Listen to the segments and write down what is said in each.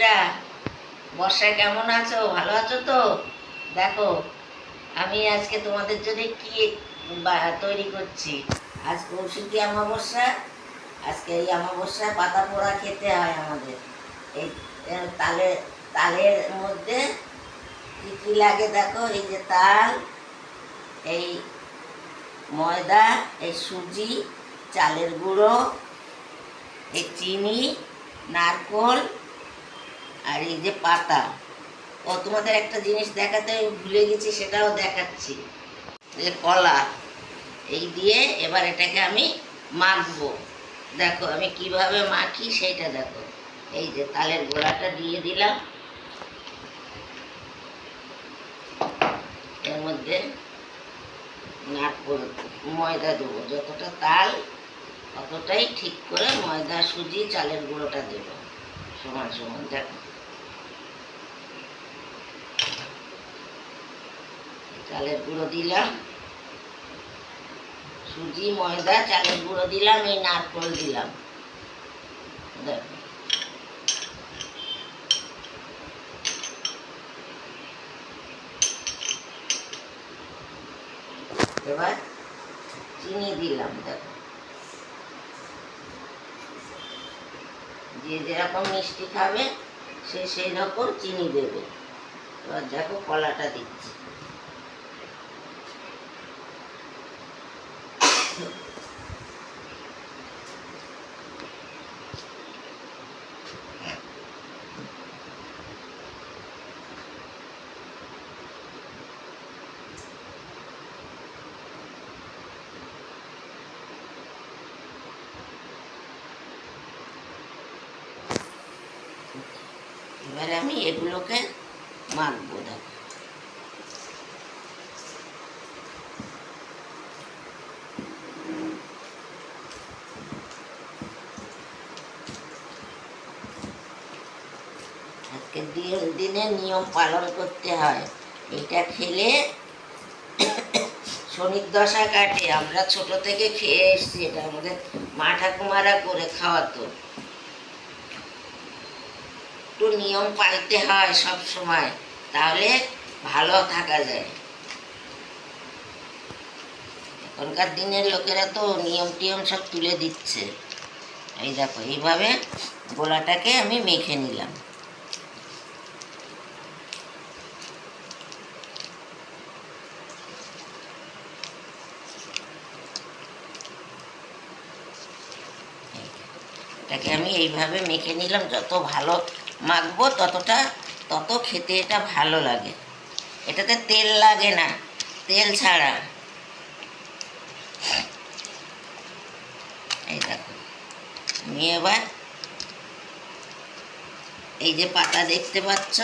বন্ধুরা, বর্ষায় কেমন আছো? ভালো আছো তো? দেখো, আমি আজকে তোমাদের জন্য কি তৈরি করছি। আজ কৌশিকী অমাবস্যা। আজকে এই অমাবস্যায় পাতা পোড়া খেতে হয় আমাদের। এই তালের তালের মধ্যে কি কি লাগে দেখো। এই যে তাল, এই ময়দা, এই সুজি, চালের গুঁড়ো, এই চিনি, নারকোল, আর এই যে পাতা। তোমাদের একটা জিনিস দেখাতে ভুলে গেছি, সেটাও দেখাচ্ছি। যে কলা, এই দিয়ে এবার এটাকে আমি মাখবো। দেখো আমি কিভাবে মাখি সেইটা দেখো। এই যে তালের গোলাটা দিয়ে দিলাম, এর মধ্যে নারকোল, ময়দা দেবো। যতটা তাল অতটাই ঠিক করে ময়দা, সুজি, চালের গুঁড়োটা দেবো সমান সমান। দেখো চালের গুঁড়ো দিলাম, সুজি, ময়দা, চালের গুঁড়ো দিলাম, এই নারকোল দিলাম। দেখো এবার চিনি দিলাম। দেখো যে যেরকম মিষ্টি খাবে সে সেই রকম চিনি দেবে। এবার দেখো কলাটা দিচ্ছি। এবারে আমি এগুলোকে মাখবো। দেখো আজকের দিনে নিয়ম পালন করতে হয়। এটা খেলে শনির দশা কাটে। আমরা ছোট থেকে খেয়ে এসছি, এটা আমাদের মা ঠাকুমারা করে খাওয়াতো। একটু নিয়ম পালতে হয় সব সময়, তাহলে ভালো থাকা যায়। এখনকার দিনের লোকেরা তো নিয়ম টিয়ম সব তুলে দিচ্ছে। এই দেখো এইভাবে গোলাটাকে আমি মেখে নিলাম। এটাকে আমি এইভাবে মেখে নিলাম। যত ভালো মাখবো তত খেতে এটা ভালো লাগে। এটাতে তেল লাগে না, তেল ছাড়া। এই দেখো আমি এবার এই যে পাতা দেখতে পাচ্ছ,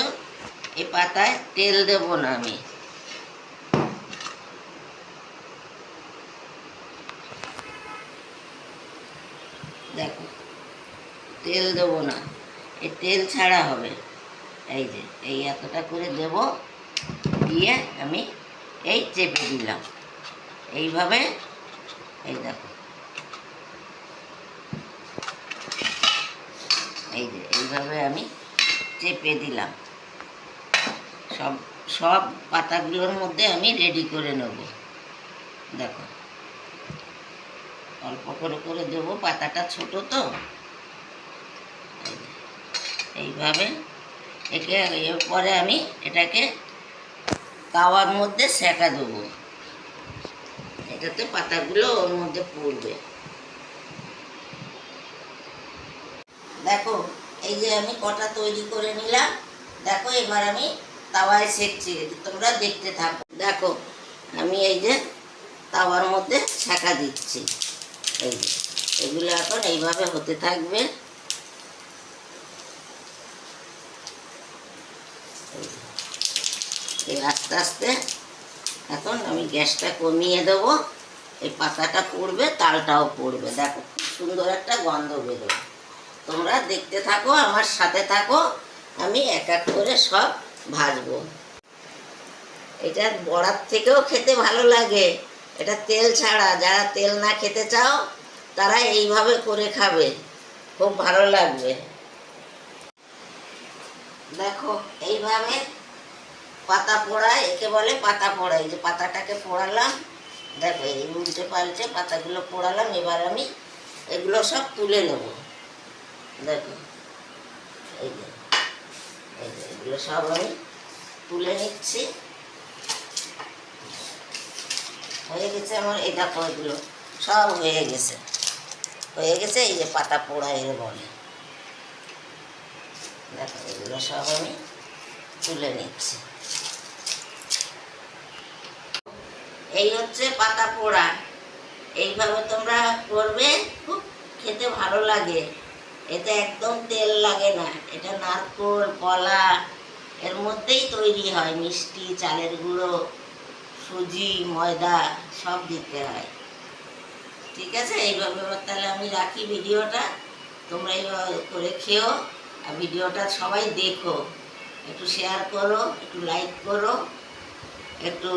এই পাতায় তেল দেব না আমি। দেখো তেল দেব না, এই তেল ছাড়া হবে। এই যে এই এতটা করে দেব, দিয়ে আমি এই চেপে দিলাম এইভাবে। এই দেখো এই যে এইভাবে আমি চেপে দিলাম। সব সব পাতাগুলোর মধ্যে আমি রেডি করে নেব। দেখো অল্প করে করে দেবো, পাতাটা ছোট তো। এইভাবে একে এরপরে আমি এটাকে তাওয়ার মধ্যে সেঁকা দেবো। এটাতে পাতাগুলো ওর মধ্যে পড়বে। দেখো এই যে আমি কটা তৈরি করে নিলাম। দেখো এবার আমি তাওয়ায় সেঁকছি, তোমরা দেখতে থাকো। দেখো আমি এই যে তাওয়ার মধ্যে সেঁকা দিচ্ছি। এই যে এগুলো এখন এইভাবে হতে থাকবে। এই আস্তে আস্তে এখন আমি গ্যাসটা কমিয়ে দেবো। এই পাতাটা পড়বে, তালটাও পড়বে। দেখো খুব সুন্দর একটা গন্ধ বেরোবে। তোমরা দেখতে থাকো, আমার সাথে থাকো, আমি এক এক করে সব ভাজবো। এটা বড়ার থেকেও খেতে ভালো লাগে। এটা তেল ছাড়া। যারা তেল না খেতে চাও তারা এইভাবে করে খাবে, খুব ভালো লাগবে। দেখো এইভাবে পাতা পোড়া, একে বলে পাতা পোড়া। এই যে পাতাটাকে পোড়ালাম, দেখো এই উল্টে পাল্টে পাতাগুলো পোড়ালাম। এবার আমি এগুলো সব তুলে নেব। দেখো এই যে এগুলো সব আমি তুলে নিচ্ছি। হয়ে গেছে আমার, এই দেখো এগুলো সব হয়ে গেছে। এই যে পাতা পোড়া এর বলে। দেখো এগুলো সব আমি তুলে নিচ্ছি। এই হচ্ছে পাতা পোড়া। এইভাবে তোমরা করবে, খুব খেতে ভালো লাগে। এতে একদম তেল লাগে না, এটা নারকোল কলা এর মধ্যেই তৈরি হয়। মিষ্টি, চালের গুঁড়ো, সুজি, ময়দা সব দিতে হয়। ঠিক আছে, এইভাবে এবার তাহলে আমি রাখি ভিডিওটা। তোমরা এইভাবে করে খেও, আর ভিডিওটা সবাই দেখো, একটু শেয়ার করো, একটু লাইক করো, একটু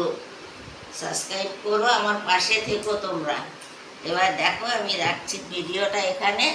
সাবস্ক্রাইব করো, আমার পাশে থেকো তোমরা। এবার দেখো আমি রাখছি ভিডিওটা এখানে।